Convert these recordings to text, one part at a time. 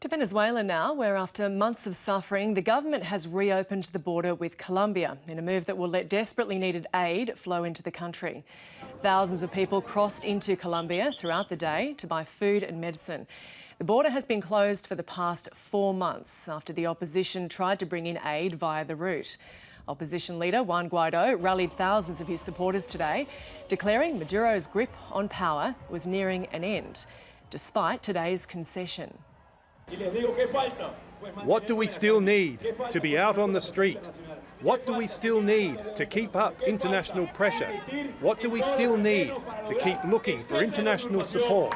To Venezuela now, where after months of suffering, the government has reopened the border with Colombia in a move that will let desperately needed aid flow into the country. Thousands of people crossed into Colombia throughout the day to buy food and medicine. The border has been closed for the past 4 months after the opposition tried to bring in aid via the route. Opposition leader Juan Guaidó rallied thousands of his supporters today, declaring Maduro's grip on power was nearing an end, despite today's concession. What do we still need to be out on the street? What do we still need to keep up international pressure? What do we still need to keep looking for international support?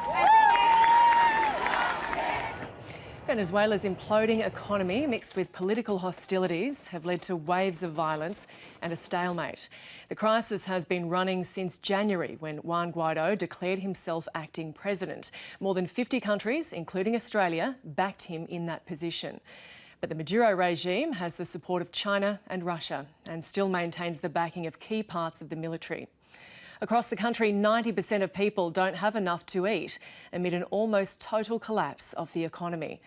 Venezuela's imploding economy mixed with political hostilities have led to waves of violence and a stalemate. The crisis has been running since January when Juan Guaidó declared himself acting president. More than 50 countries, including Australia, backed him in that position. But the Maduro regime has the support of China and Russia and still maintains the backing of key parts of the military. Across the country, 90% of people don't have enough to eat amid an almost total collapse of the economy.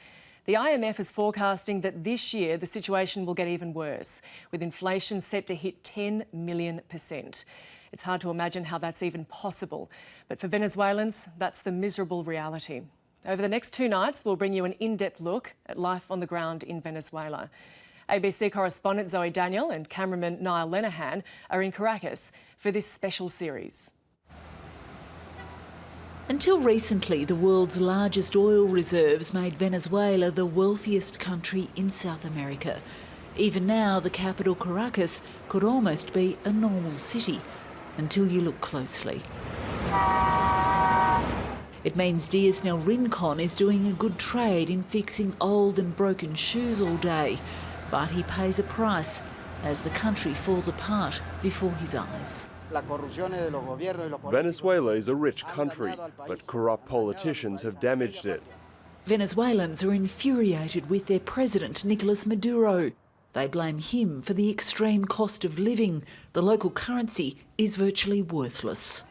The IMF is forecasting that this year the situation will get even worse, with inflation set to hit 10 million%. It's hard to imagine how that's even possible, but for Venezuelans, that's the miserable reality. Over the next 2 nights, we'll bring you an in-depth look at life on the ground in Venezuela. ABC correspondent Zoe Daniel and cameraman Niall Lenihan are in Caracas for this special series. Until recently, the world's largest oil reserves made Venezuela the wealthiest country in South America. Even now, the capital Caracas could almost be a normal city, until you look closely. It means Diasnel Rincon is doing a good trade in fixing old and broken shoes all day, but he pays a price as the country falls apart before his eyes. Venezuela is a rich country, but corrupt politicians have damaged it. Venezuelans are infuriated with their president, Nicolas Maduro. They blame him for the extreme cost of living. The local currency is virtually worthless.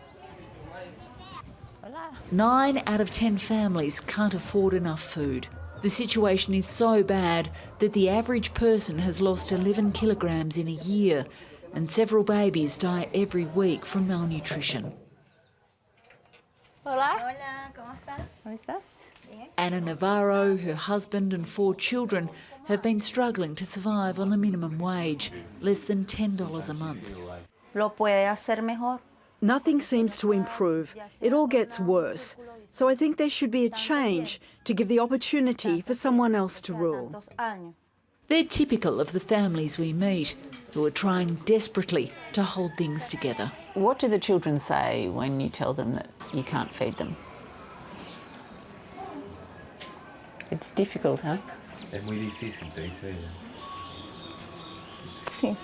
9 out of 10 families can't afford enough food. The situation is so bad that the average person has lost 11 kilograms in a year, and several babies die every week from malnutrition. Hola. Hola, ¿cómo estás? ¿Cómo estás? Ana Navarro, her husband and 4 children have been struggling to survive on the minimum wage, less than $10 a month. Lo puede hacer mejor. Nothing seems to improve. It all gets worse. So I think there should be a change to give the opportunity for someone else to rule. They're typical of the families we meet, who are trying desperately to hold things together. What do the children say when you tell them that you can't feed them? It's difficult, huh? Es muy difícil, te dice ella. Sí.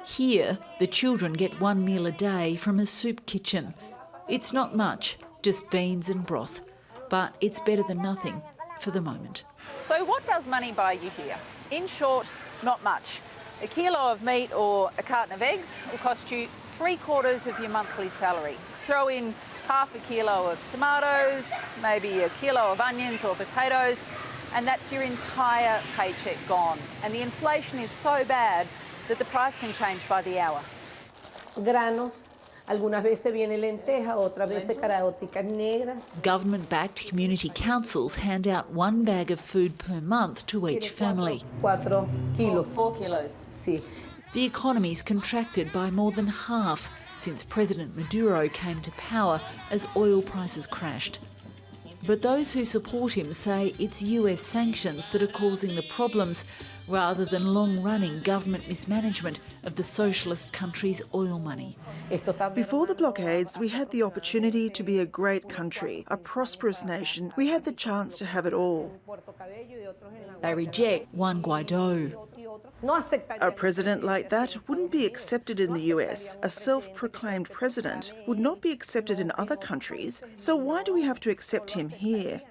Here, the children get 1 meal a day from a soup kitchen. It's not much, just beans and broth, but it's better than nothing for the moment. So what does money buy you here? In short, not much. A kilo of meat or a carton of eggs will cost you 3/4 of your monthly salary. Throw in half a kilo of tomatoes, maybe a kilo of onions or potatoes, and that's your entire paycheck gone. And the inflation is so bad that the price can change by the hour. Granos, algunas veces viene lenteja, otras veces caraoticas negras. Government-backed community councils hand out 1 bag of food per month to each family. 4 kilos. 4 kilos. Sí. The economy's contracted by more than half since President Maduro came to power as oil prices crashed. But those who support him say it's US sanctions that are causing the problems, rather than long-running government mismanagement of the socialist country's oil money. Before the blockades, we had the opportunity to be a great country, a prosperous nation. We had the chance to have it all. They reject Juan Guaidó. A president like that wouldn't be accepted in the US. A self-proclaimed president would not be accepted in other countries. So why do we have to accept him here?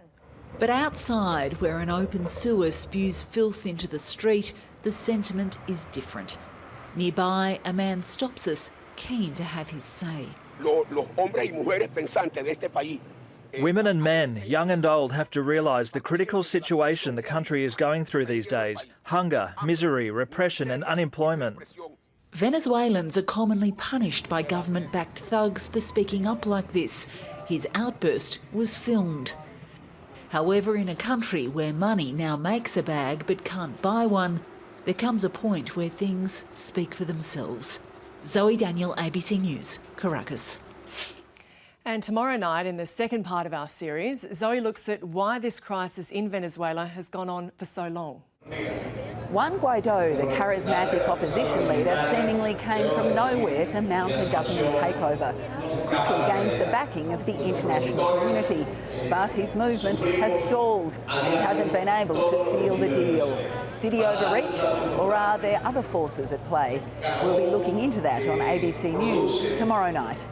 But outside, where an open sewer spews filth into the street, the sentiment is different. Nearby, a man stops us, keen to have his say. Los hombres y mujeres pensantes de este país Women and men, young and old, have to realise the critical situation the country is going through these days: hunger, misery, repression and unemployment. Venezuelans are commonly punished by government-backed thugs for speaking up like this. His outburst was filmed. However, in a country where money now makes a bag but can't buy one, there comes a point where things speak for themselves. Zoe Daniel, ABC News, Caracas. And tomorrow night, in the second part of our series, Zoe looks at why this crisis in Venezuela has gone on for so long. Juan Guaido, the charismatic opposition leader, seemingly came from nowhere to mount a government takeover. Quickly gained the backing of the international community, but his movement has stalled and he hasn't been able to seal the deal. Did he overreach, or are there other forces at play? We'll be looking into that on ABC News tomorrow night.